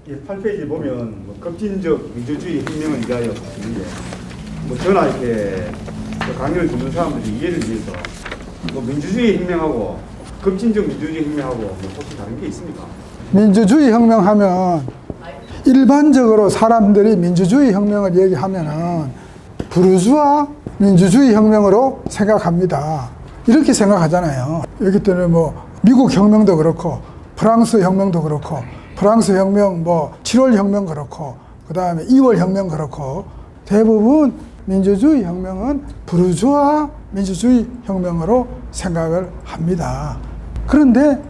8페이지 보면 뭐 급진적 민주주의 혁명을 위하여 있는데 뭐 저나 이렇게 강의를 듣는 사람들이 이해를 위해서 뭐 민주주의 혁명하고 급진적 민주주의 혁명하고 뭐 혹시 다른 게 있습니까? 민주주의 혁명하면 일반적으로 사람들이 민주주의 혁명을 얘기하면은 부르주아 민주주의 혁명으로 생각합니다. 이렇게 생각하잖아요. 여기 때문에 뭐 미국 혁명도 그렇고 프랑스 혁명도 그렇고 프랑스 혁명 뭐 7월 혁명 그렇고 그다음에 2월 혁명 그렇고 대부분 민주주의 혁명은 부르주아 민주주의 혁명으로 생각을 합니다. 그런데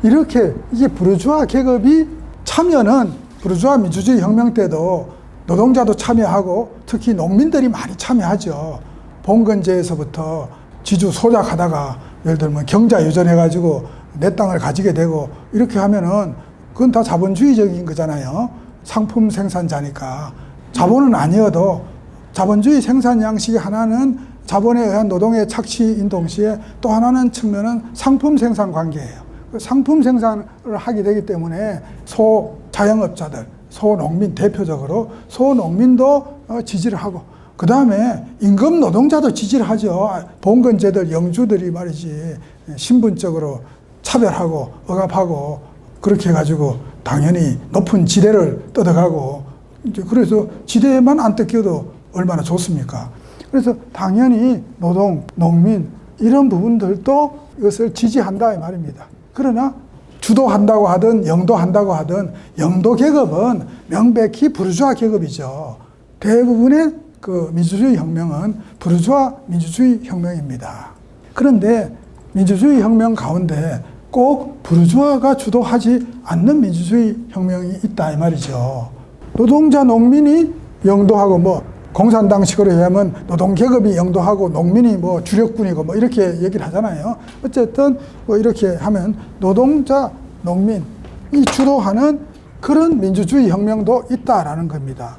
이렇게 이게 부르주아 계급이 참여는 부르주아 민주주의 혁명 때도 노동자도 참여하고 특히 농민들이 많이 참여하죠. 봉건제에서부터 지주 소작하다가 예를 들면 경자 유전해가지고 내 땅을 가지게 되고 이렇게 하면은 그건 다 자본주의적인 거잖아요. 상품 생산자니까. 자본은 아니어도 자본주의 생산 양식의 하나는 자본에 의한 노동의 착취인 동시에 또 하나는 측면은 상품 생산 관계예요. 상품 생산을 하게 되기 때문에 소자영업자들, 소농민 대표적으로 소농민도 지지를 하고 그 다음에 임금 노동자도 지지를 하죠. 봉건제들, 영주들이 말이지 신분적으로 차별하고 억압하고 그렇게 해가지고 당연히 높은 지대를 뜯어가고 이제 그래서 지대에만 안 뜯겨도 얼마나 좋습니까? 그래서 당연히 노동, 농민 이런 부분들도 이것을 지지한다 이 말입니다. 그러나 주도한다고 하든 영도한다고 하든 영도 계급은 명백히 부르주아 계급이죠. 대부분의 그 민주주의 혁명은 부르주아 민주주의 혁명입니다. 그런데 민주주의 혁명 가운데 꼭 부르주아가 주도하지 않는 민주주의 혁명이 있다 이 말이죠. 노동자 농민이 영도하고 뭐 공산당식으로 하면 노동계급이 영도하고 농민이 뭐 주력군이고 뭐 이렇게 얘기를 하잖아요. 어쨌든 뭐 이렇게 하면 노동자 농민이 주도하는 그런 민주주의 혁명도 있다라는 겁니다.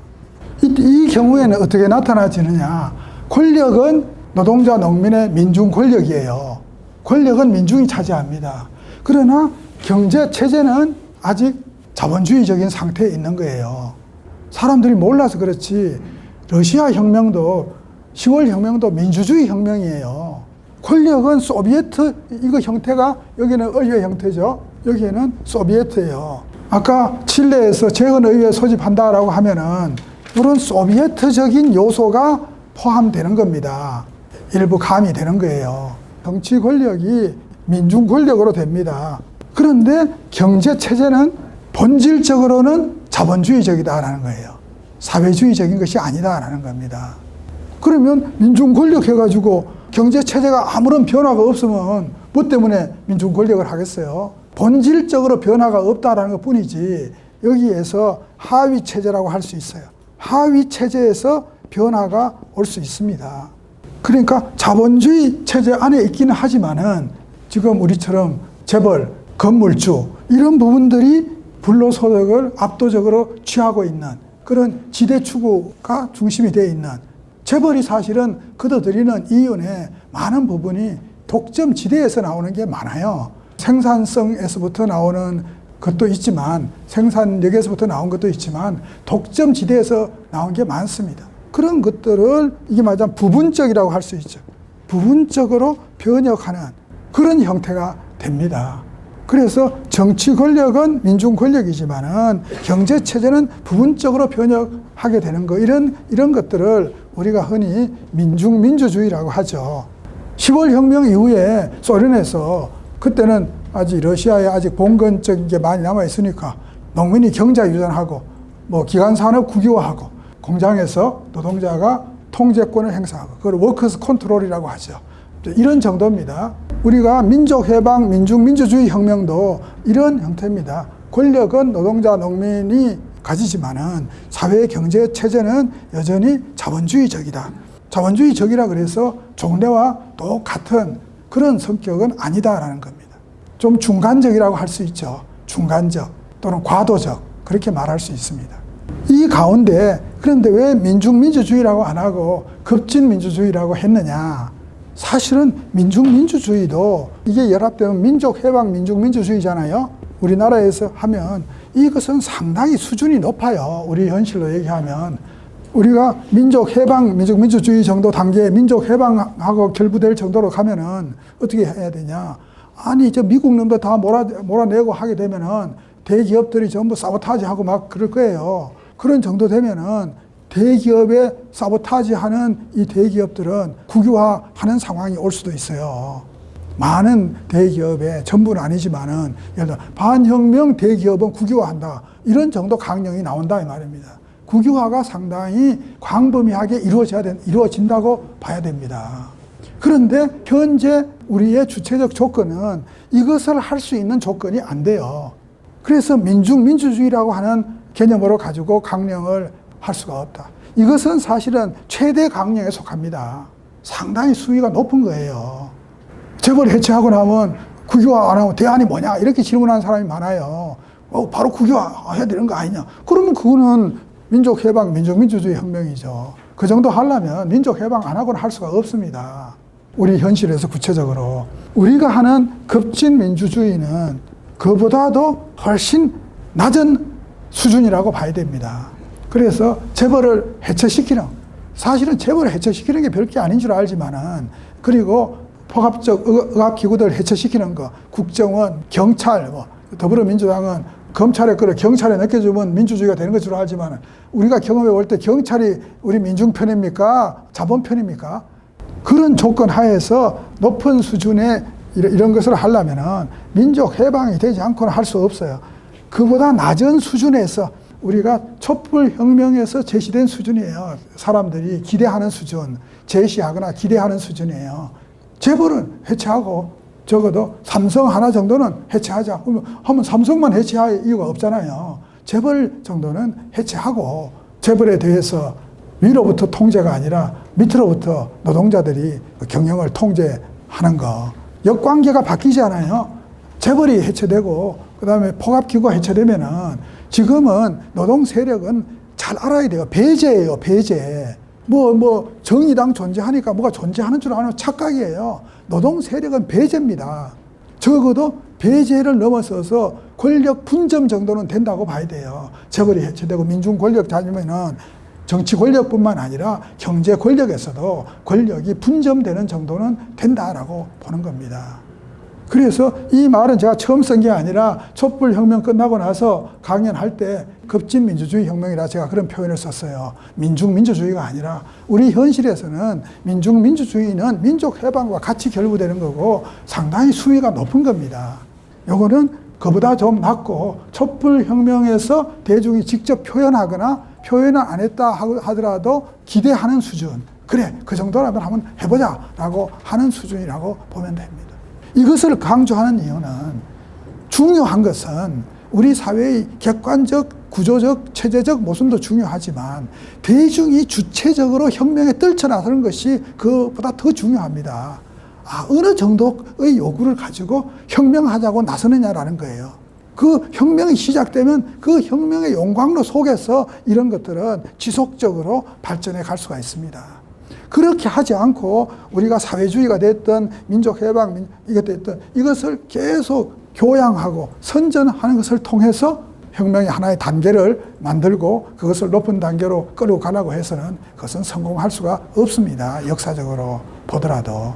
이 경우에는 어떻게 나타나지느냐. 권력은 노동자 농민의 민중 권력이에요. 권력은 민중이 차지합니다. 그러나 경제 체제는 아직 자본주의적인 상태에 있는 거예요. 사람들이 몰라서 그렇지 러시아 혁명도 10월 혁명도 민주주의 혁명이에요. 권력은 소비에트 이거 형태가 여기는 의회 형태죠. 여기에는 소비에트예요. 아까 칠레에서 재헌의회 소집한다라고 하면은 이런 소비에트적인 요소가 포함되는 겁니다. 일부 가미되는 거예요. 정치 권력이 민중 권력으로 됩니다. 그런데 경제 체제는 본질적으로는 자본주의적이다라는 거예요. 사회주의적인 것이 아니다라는 겁니다. 그러면 민중 권력 해가지고 경제 체제가 아무런 변화가 없으면 뭐 때문에 민중 권력을 하겠어요? 본질적으로 변화가 없다라는 것 뿐이지 여기에서 하위 체제라고 할 수 있어요. 하위 체제에서 변화가 올 수 있습니다. 그러니까 자본주의 체제 안에 있기는 하지만은 지금 우리처럼 재벌, 건물주 이런 부분들이 불로소득을 압도적으로 취하고 있는 그런 지대 추구가 중심이 되어 있는 재벌이 사실은 거둬들이는 이윤의 많은 부분이 독점 지대에서 나오는 게 많아요. 생산성에서부터 나오는 것도 있지만 생산력에서부터 나온 것도 있지만 독점 지대에서 나온 게 많습니다. 그런 것들을 이게 말하자면 부분적이라고 할 수 있죠. 부분적으로 변혁하는 그런 형태가 됩니다. 그래서 정치 권력은 민중 권력이지만은 경제 체제는 부분적으로 변혁하게 되는 거 이런 것들을 우리가 흔히 민중민주주의라고 하죠. 10월 혁명 이후에 소련에서 그때는 아직 러시아에 아직 봉건적인 게 많이 남아 있으니까 농민이 경자 유전하고 뭐 기간 산업 국유화하고 공장에서 노동자가 통제권을 행사하고 그걸 워커스 컨트롤이라고 하죠. 이런 정도입니다. 우리가 민족해방, 민중민주주의 혁명도 이런 형태입니다. 권력은 노동자, 농민이 가지지만은 사회 경제 체제는 여전히 자본주의적이다. 자본주의적이라 그래서 종래와 똑같은 그런 성격은 아니다라는 겁니다. 좀 중간적이라고 할 수 있죠. 중간적 또는 과도적 그렇게 말할 수 있습니다. 이 가운데 그런데 왜 민중민주주의라고 안 하고 급진민주주의라고 했느냐. 사실은 민중민주주의도 이게 연합되면 민족해방 민중민주주의잖아요. 우리나라에서 하면 이것은 상당히 수준이 높아요. 우리 현실로 얘기하면. 우리가 민족 해방, 민주주의 정도 단계에 민족 해방하고 결부될 정도로 가면은 어떻게 해야 되냐. 아니, 저 미국 놈들 다 몰아내고 하게 되면은 대기업들이 전부 사보타지하고 막 그럴 거예요. 그런 정도 되면은 대기업에 사보타지하는 이 대기업들은 국유화하는 상황이 올 수도 있어요. 많은 대기업에 전부는 아니지만은 예를 들어 반혁명 대기업은 국유화한다. 이런 정도 강령이 나온다 이 말입니다. 국유화가 상당히 광범위하게 이루어진다고 봐야 됩니다. 그런데 현재 우리의 주체적 조건은 이것을 할 수 있는 조건이 안 돼요. 그래서 민주주의라고 하는 개념으로 가지고 강령을 할 수가 없다. 이것은 사실은 최대 강령에 속합니다. 상당히 수위가 높은 거예요. 재벌 해체하고 나면 국유화 안 하면 대안이 뭐냐 이렇게 질문하는 사람이 많아요. 바로 국유화 해야 되는 거 아니냐. 그러면 그거는 민족해방, 민주주의 혁명이죠. 그 정도 하려면 민족해방 안 하고는 할 수가 없습니다. 우리 현실에서 구체적으로. 우리가 하는 급진 민주주의는 그보다도 훨씬 낮은 수준이라고 봐야 됩니다. 그래서 재벌을 해체시키는, 사실은 재벌을 해체시키는 게 별게 아닌 줄 알지만은, 그리고 포괄적 의학기구들 해체시키는 거, 국정원, 경찰, 더불어민주당은 검찰에 끌어 경찰에 맡겨주면 민주주의가 되는 것 줄 알지만 우리가 경험해 볼 때 경찰이 우리 민중 편입니까? 자본 편입니까? 그런 조건 하에서 높은 수준의 이런 것을 하려면은 민족 해방이 되지 않고는 할 수 없어요. 그보다 낮은 수준에서 우리가 촛불혁명에서 제시된 수준이에요. 사람들이 기대하는 수준, 제시하거나 기대하는 수준이에요. 재벌은 해체하고 적어도 삼성 하나 정도는 해체하자. 하면 삼성만 해체할 이유가 없잖아요. 재벌 정도는 해체하고 재벌에 대해서 위로부터 통제가 아니라 밑으로부터 노동자들이 경영을 통제하는 거. 역관계가 바뀌지 않아요. 재벌이 해체되고 그다음에 포갑기구가 해체되면은 지금은 노동 세력은 잘 알아야 돼요. 배제예요, 배제. 정의당 존재하니까 뭐가 존재하는 줄 아는 착각이에요. 노동 세력은 배제입니다. 적어도 배제를 넘어서서 권력 분점 정도는 된다고 봐야 돼요. 재벌이 해체되고 민중 권력 다니면은 정치 권력뿐만 아니라 경제 권력에서도 권력이 분점되는 정도는 된다라고 보는 겁니다. 그래서 이 말은 제가 처음 쓴 게 아니라 촛불혁명 끝나고 나서 강연할 때 급진 민주주의 혁명이라 제가 그런 표현을 썼어요. 민주주의가 아니라 우리 현실에서는 민주주의는 민족해방과 같이 결부되는 거고 상당히 수위가 높은 겁니다. 요거는 그보다 좀 낮고 촛불혁명에서 대중이 직접 표현하거나 표현을 안 했다 하더라도 기대하는 수준. 그래, 그 정도라면 한번 해보자 라고 하는 수준이라고 보면 됩니다. 이것을 강조하는 이유는 중요한 것은 우리 사회의 객관적, 구조적, 체제적 모순도 중요하지만 대중이 주체적으로 혁명에 떨쳐나서는 것이 그보다 더 중요합니다. 어느 정도의 요구를 가지고 혁명하자고 나서느냐라는 거예요. 그 혁명이 시작되면 그 혁명의 용광로 속에서 이런 것들은 지속적으로 발전해 갈 수가 있습니다. 그렇게 하지 않고 우리가 사회주의가 됐든 민족해방 이게 됐든 이것을 계속 교양하고 선전하는 것을 통해서 혁명의 하나의 단계를 만들고 그것을 높은 단계로 끌고 가려고 해서는 그것은 성공할 수가 없습니다. 역사적으로 보더라도.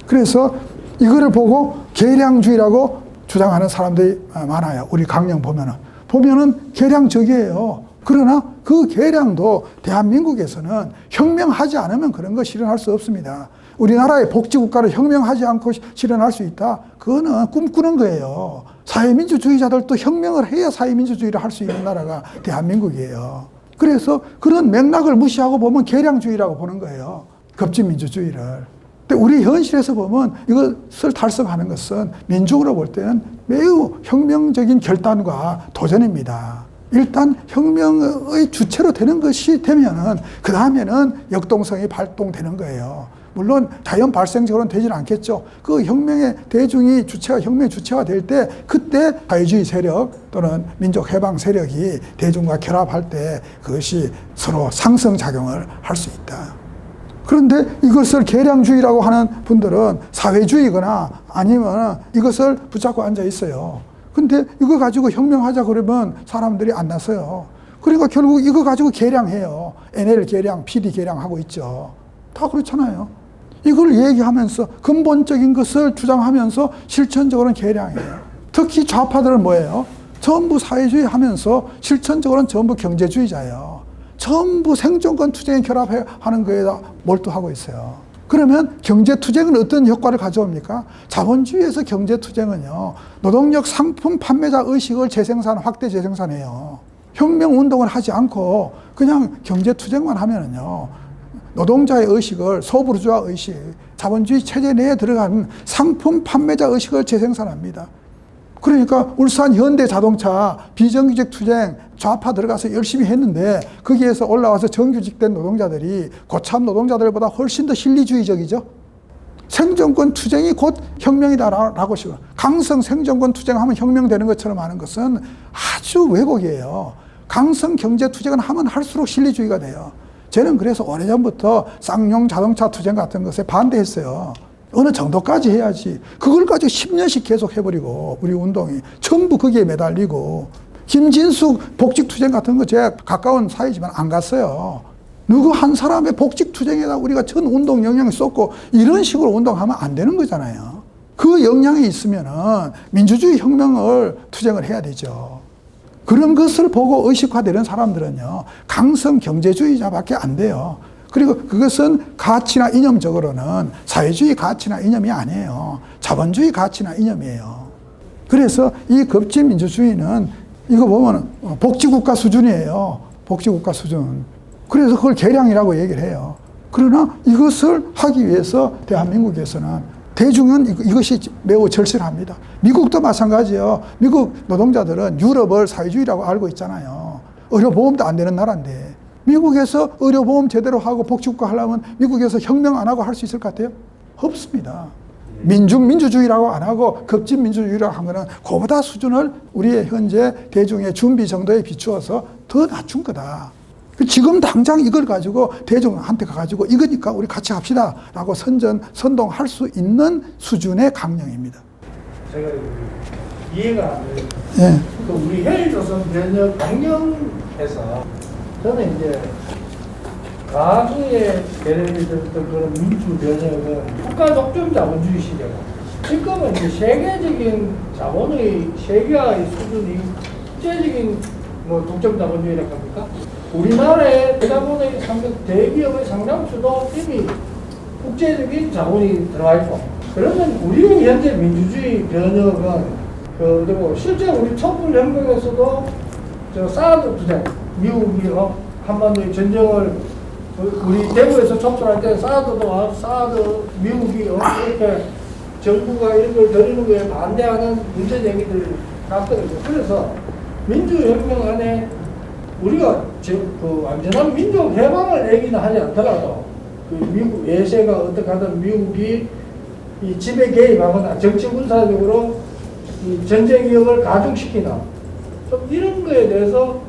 그래서 이거를 보고 계량주의라고 주장하는 사람들이 많아요. 우리 강령 보면은 계량적이에요. 그러나 그 계량도 대한민국에서는 혁명하지 않으면 그런 거 실현할 수 없습니다. 우리나라의 복지국가를 혁명하지 않고 실현할 수 있다? 그거는 꿈꾸는 거예요. 사회민주주의자들도 혁명을 해야 사회민주주의를 할 수 있는 나라가 대한민국이에요. 그래서 그런 맥락을 무시하고 보면 계량주의라고 보는 거예요. 급진민주주의를. 근데 우리 현실에서 보면 이것을 달성하는 것은 민중으로 볼 때는 매우 혁명적인 결단과 도전입니다. 일단 혁명의 주체로 되는 것이 되면은 그 다음에는 역동성이 발동되는 거예요. 물론 자연 발생적으로는 되지는 않겠죠. 그 혁명의 대중이 혁명의 주체가 될 때 그때 사회주의 세력 또는 민족해방 세력이 대중과 결합할 때 그것이 서로 상승작용을 할 수 있다. 그런데 이것을 계량주의라고 하는 분들은 사회주의거나 아니면 이것을 붙잡고 앉아 있어요. 근데 이거 가지고 혁명하자 그러면 사람들이 안 나서요. 그러니까 결국 이거 가지고 개량해요. NL 개량, PD 개량하고 있죠. 다 그렇잖아요. 이걸 얘기하면서 근본적인 것을 주장하면서 실천적으로는 개량이에요. 특히 좌파들은 뭐예요? 전부 사회주의 하면서 실천적으로는 전부 경제주의자예요. 전부 생존권 투쟁에 결합하는 거에다 몰두하고 있어요. 그러면 경제투쟁은 어떤 효과를 가져옵니까? 자본주의에서 경제투쟁은요, 노동력 상품 판매자 의식을 재생산, 확대 재생산해요. 혁명운동을 하지 않고 그냥 경제투쟁만 하면은요, 노동자의 의식을, 소부르주아 의식, 자본주의 체제 내에 들어가는 상품 판매자 의식을 재생산합니다. 그러니까 울산 현대자동차 비정규직 투쟁 좌파 들어가서 열심히 했는데 거기에서 올라와서 정규직된 노동자들이 고참 노동자들보다 훨씬 더 실리주의적이죠. 생존권 투쟁이 곧 혁명이다라고 식으로 강성 생존권 투쟁하면 혁명되는 것처럼 하는 것은 아주 왜곡이에요. 강성 경제 투쟁은 하면 할수록 실리주의가 돼요. 저는 그래서 오래전부터 쌍용 자동차 투쟁 같은 것에 반대했어요. 어느 정도까지 해야지. 그걸 가지고 10년씩 계속 해버리고 우리 운동이 전부 거기에 매달리고 김진숙 복직투쟁 같은 거 제가 가까운 사이지만 안 갔어요. 누구 한 사람의 복직투쟁에다 우리가 전 운동 영향을 쏟고 이런 식으로 운동하면 안 되는 거잖아요. 그 영향이 있으면은 민주주의 혁명을 투쟁을 해야 되죠. 그런 것을 보고 의식화되는 사람들은요, 강성 경제주의자밖에 안 돼요. 그리고 그것은 가치나 이념적으로는 사회주의 가치나 이념이 아니에요. 자본주의 가치나 이념이에요. 그래서 이 급진민주주의는 이거 보면 복지국가 수준이에요. 복지국가 수준. 그래서 그걸 개량이라고 얘기를 해요. 그러나 이것을 하기 위해서 대한민국에서는 대중은 이것이 매우 절실합니다. 미국도 마찬가지예요. 미국 노동자들은 유럽을 사회주의라고 알고 있잖아요. 의료보험도 안 되는 나라인데 미국에서 의료보험 제대로 하고 복지국가 하려면 미국에서 혁명 안 하고 할 수 있을 것 같아요? 없습니다. 민주주의라고 안 하고 급진민주주의라고 한 거는 그보다 수준을 우리의 현재 대중의 준비 정도에 비추어서 더 낮춘 거다. 지금 당장 이걸 가지고 대중한테 가가지고 이거니까 우리 같이 합시다 라고 선동할 수 있는 수준의 강령입니다. 제가 이해가 안 돼요. 예. 그 우리 헬조선 변혁 강령에서 저는 이제 과거에 예를 들었던 그런 민주 변혁은 국가 독점 자본주의 시대고 지금은 이제 세계적인 자본의 세계화의 수준이 국제적인 뭐 독점 자본주의라고 합니까? 우리나라의 대자본의 대기업의 상당수도 이미 국제적인 자본이 들어와 있고 그러면 우리 현재 민주주의 변혁은 그리고 실제 우리 촛불혁명에서도 저 사드 투쟁 미국이 한반도의 전쟁을 우리 대구에서 촛불할 때 사드 미국이 이렇게 정부가 이런 걸 들이는 거에 반대하는 문제 제기들 났거든요. 그래서 민주혁명 안에 우리가 그 완전한 민족 해방을 얘기는 하지 않더라도 그 미국 외세가 어떻게 하든 미국이 이 지배 개입하거나 정치 군사적으로 이 전쟁 위험을 가중시키나 좀 이런 거에 대해서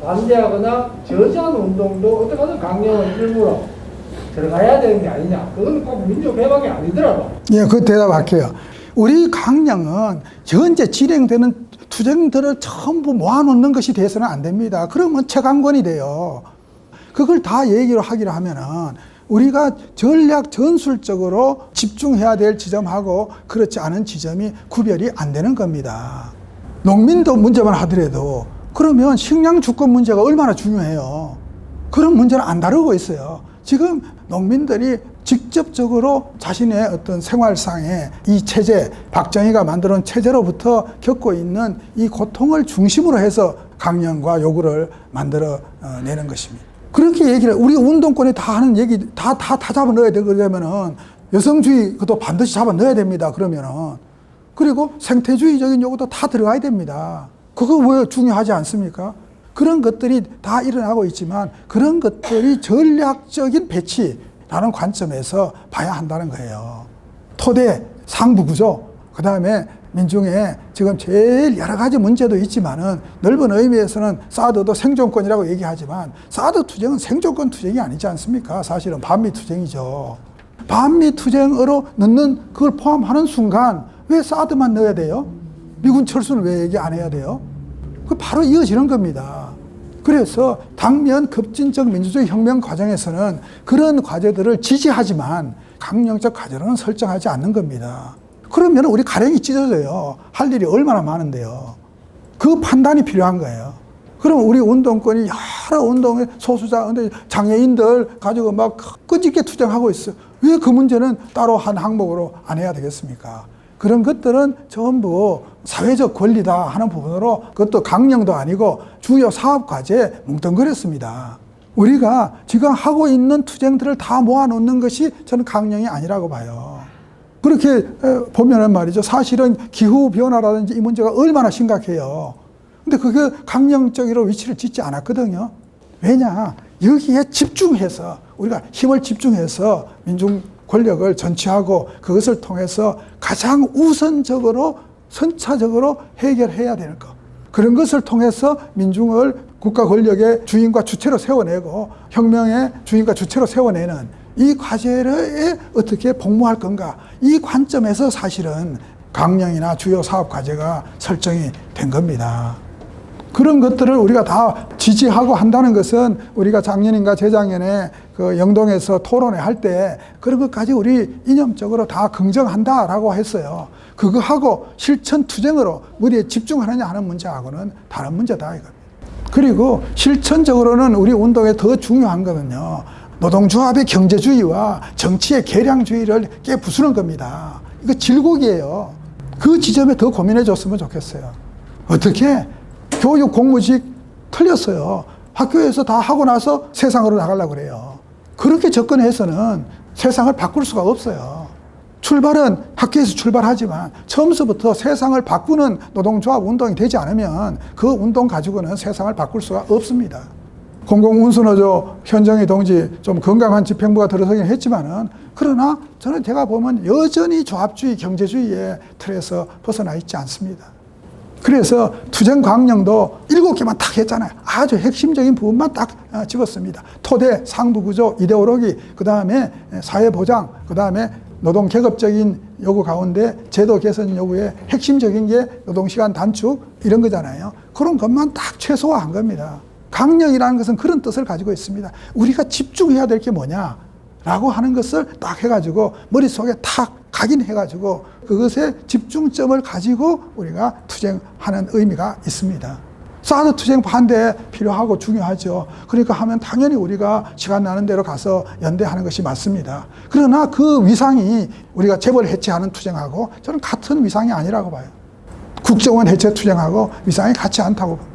반대하거나 저지하는 운동도 어떻게 하든 강령은 일부러 들어가야 되는 게 아니냐. 그건 꼭 민족 해방이 아니더라도. 예, 그 대답할게요. 우리 강령은 현재 진행되는 투쟁들을 전부 모아놓는 것이 돼서는 안 됩니다. 그러면 채광권이 돼요. 그걸 다 얘기를 하기로 하면은 우리가 전략 전술적으로 집중해야 될 지점하고 그렇지 않은 지점이 구별이 안 되는 겁니다. 농민도 문제만 하더라도 그러면 식량 주권 문제가 얼마나 중요해요. 그런 문제는 안 다루고 있어요. 지금 농민들이 직접적으로 자신의 어떤 생활상의 이 체제, 박정희가 만들어 놓은 체제로부터 겪고 있는 이 고통을 중심으로 해서 강령과 요구를 만들어 내는 것입니다. 그렇게 얘기를, 우리 운동권에 다 하는 얘기, 다 잡아 넣어야 돼. 그러면은 여성주의, 그것도 반드시 잡아 넣어야 됩니다. 그러면은. 그리고 생태주의적인 요구도 다 들어가야 됩니다. 그거 왜 중요하지 않습니까? 그런 것들이 다 일어나고 있지만 그런 것들이 전략적인 배치라는 관점에서 봐야 한다는 거예요. 토대, 상부구조, 그 다음에 민중의 지금 제일 여러 가지 문제도 있지만은 넓은 의미에서는 사드도 생존권이라고 얘기하지만 사드 투쟁은 생존권 투쟁이 아니지 않습니까? 사실은 반미 투쟁이죠. 반미 투쟁으로 넣는 그걸 포함하는 순간 왜 사드만 넣어야 돼요? 미군 철수는 왜 얘기 안 해야 돼요? 그 바로 이어지는 겁니다. 그래서 당면 급진적 민주주의 혁명 과정에서는 그런 과제들을 지지하지만 강령적 과제로는 설정하지 않는 겁니다. 그러면 우리 가랭이 찢어져요. 할 일이 얼마나 많은데요. 그 판단이 필요한 거예요. 그럼 우리 운동권이 여러 운동의 소수자, 장애인들 가지고 막 끄집게 투쟁하고 있어요. 왜 그 문제는 따로 한 항목으로 안 해야 되겠습니까? 그런 것들은 전부 사회적 권리다 하는 부분으로 그것도 강령도 아니고 주요 사업 과제에 뭉뚱그렸습니다. 우리가 지금 하고 있는 투쟁들을 다 모아놓는 것이 저는 강령이 아니라고 봐요. 그렇게 보면은 말이죠. 사실은 기후변화라든지 이 문제가 얼마나 심각해요. 근데 그게 강령적으로 위치를 짓지 않았거든요. 왜냐? 여기에 집중해서 우리가 힘을 집중해서 민중 권력을 전취하고 그것을 통해서 가장 우선적으로 선차적으로 해결해야 되는 것. 그런 것을 통해서 민중을 국가 권력의 주인과 주체로 세워내고 혁명의 주인과 주체로 세워내는 이 과제에 어떻게 복무할 건가. 이 관점에서 사실은 강령이나 주요 사업 과제가 설정이 된 겁니다. 그런 것들을 우리가 다 지지하고 한다는 것은 우리가 작년인가 재작년에 그 영동에서 토론회 할 때 그런 것까지 우리 이념적으로 다 긍정한다라고 했어요. 그거 하고 실천 투쟁으로 우리에 집중하느냐 하는 문제하고는 다른 문제다 이겁니다. 그리고 실천적으로는 우리 운동에 더 중요한 거는요. 노동조합의 경제주의와 정치의 계량주의를 깨부수는 겁니다. 이거 질곡이에요. 그 지점에 더 고민해 줬으면 좋겠어요. 어떻게? 교육 공무직 틀렸어요. 학교에서 다 하고 나서 세상으로 나가려고 그래요. 그렇게 접근해서는 세상을 바꿀 수가 없어요. 출발은 학교에서 출발하지만 처음서부터 세상을 바꾸는 노동조합 운동이 되지 않으면 그 운동 가지고는 세상을 바꿀 수가 없습니다. 공공운수노조 현정희 동지 좀 건강한 집행부가 들어서긴 했지만은 그러나 저는 제가 보면 여전히 조합주의 경제주의의 틀에서 벗어나 있지 않습니다. 그래서 투쟁 광령도 7개만 딱 했잖아요. 아주 핵심적인 부분만 딱 집었습니다. 토대, 상부구조, 이데올로기, 그 다음에 사회보장, 그 다음에 노동계급적인 요구 가운데 제도 개선 요구의 핵심적인 게 노동시간 단축 이런 거잖아요. 그런 것만 딱 최소화한 겁니다. 강령이라는 것은 그런 뜻을 가지고 있습니다. 우리가 집중해야 될 게 뭐냐라고 하는 것을 딱 해가지고 머릿속에 탁 각인해가지고 그것에 집중점을 가지고 우리가 투쟁하는 의미가 있습니다. 사드 투쟁 반대 필요하고 중요하죠. 그러니까 하면 당연히 우리가 시간 나는 대로 가서 연대하는 것이 맞습니다. 그러나 그 위상이 우리가 재벌 해체하는 투쟁하고 저는 같은 위상이 아니라고 봐요. 국정원 해체 투쟁하고 위상이 같지 않다고 봅니다.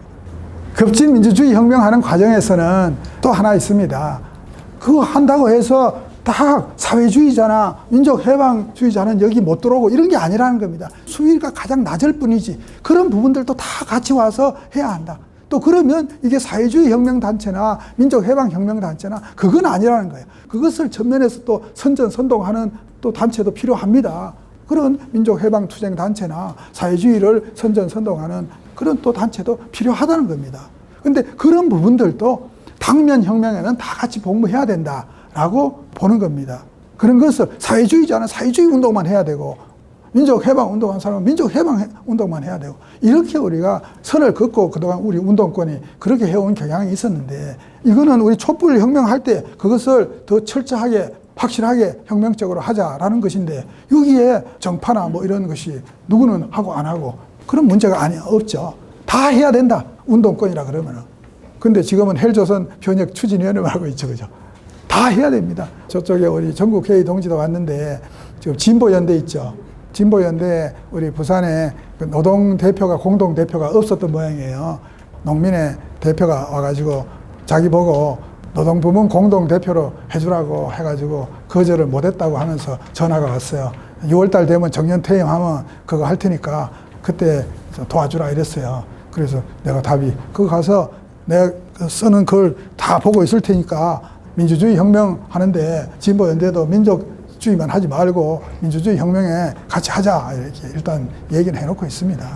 급진 민주주의 혁명하는 과정에서는 또 하나 있습니다. 그거 한다고 해서 다 사회주의자나 민족해방주의자는 여기 못 들어오고 이런 게 아니라는 겁니다. 수위가 가장 낮을 뿐이지 그런 부분들도 다 같이 와서 해야 한다. 또 그러면 이게 사회주의 혁명단체나 민족해방혁명단체나 그건 아니라는 거예요. 그것을 전면에서 또 선전선동하는 또 단체도 필요합니다. 그런 민족해방투쟁단체나 사회주의를 선전선동하는 그런 또 단체도 필요하다는 겁니다. 근데 그런 부분들도 당면 혁명에는 다 같이 복무해야 된다라고 보는 겁니다. 그런 것을 사회주의자는 사회주의 운동만 해야 되고 민족해방 운동한 사람은 민족해방 운동만 해야 되고 이렇게 우리가 선을 긋고 그동안 우리 운동권이 그렇게 해온 경향이 있었는데 이거는 우리 촛불 혁명할 때 그것을 더 철저하게 확실하게 혁명적으로 하자라는 것인데 여기에 정파나 뭐 이런 것이 누구는 하고 안 하고 그런 문제가 없죠. 다 해야 된다. 운동권이라 그러면은. 근데 지금은 헬조선 변혁 추진위원회만 하고 있죠. 그죠? 다 해야 됩니다. 저쪽에 우리 전국회의 동지도 왔는데 지금 진보연대 있죠. 진보연대 우리 부산에 그 노동대표가 공동대표가 없었던 모양이에요. 농민의 대표가 와가지고 자기 보고 노동부문 공동대표로 해주라고 해가지고 거절을 못했다고 하면서 전화가 왔어요. 6월달 되면 정년퇴임하면 그거 할 테니까 그때 도와주라 이랬어요. 그래서 내가 답이 그거 가서 내가 쓰는 걸 다 보고 있을 테니까 민주주의 혁명 하는데 진보연대도 민족주의만 하지 말고 민주주의 혁명에 같이 하자 이렇게 일단 얘기는 해놓고 있습니다.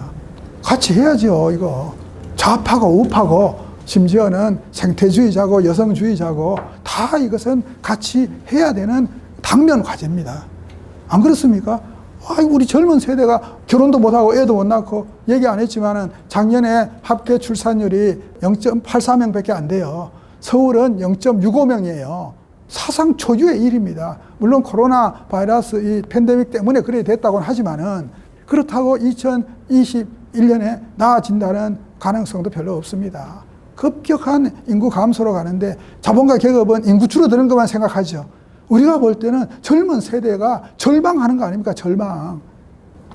같이 해야죠. 이거 좌파고 우파고 심지어는 생태주의자고 여성주의자고 다 이것은 같이 해야 되는 당면 과제입니다. 안 그렇습니까? 아이고, 우리 젊은 세대가 결혼도 못하고 애도 못 낳고 얘기 안 했지만은 작년에 합계 출산율이 0.84명밖에 안 돼요. 서울은 0.65명이에요. 사상 초유의 일입니다. 물론 코로나 바이러스 이 팬데믹 때문에 그래 됐다고는 하지만은 그렇다고 2021년에 나아진다는 가능성도 별로 없습니다. 급격한 인구 감소로 가는데 자본과 계급은 인구 줄어드는 것만 생각하죠. 우리가 볼 때는 젊은 세대가 절망하는 거 아닙니까? 절망.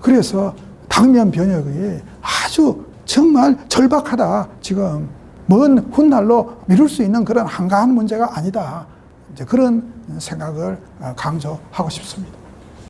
그래서 당면 변혁이 아주 정말 절박하다. 지금 먼 훗날로 미룰 수 있는 그런 한가한 문제가 아니다. 이제 그런 생각을 강조하고 싶습니다.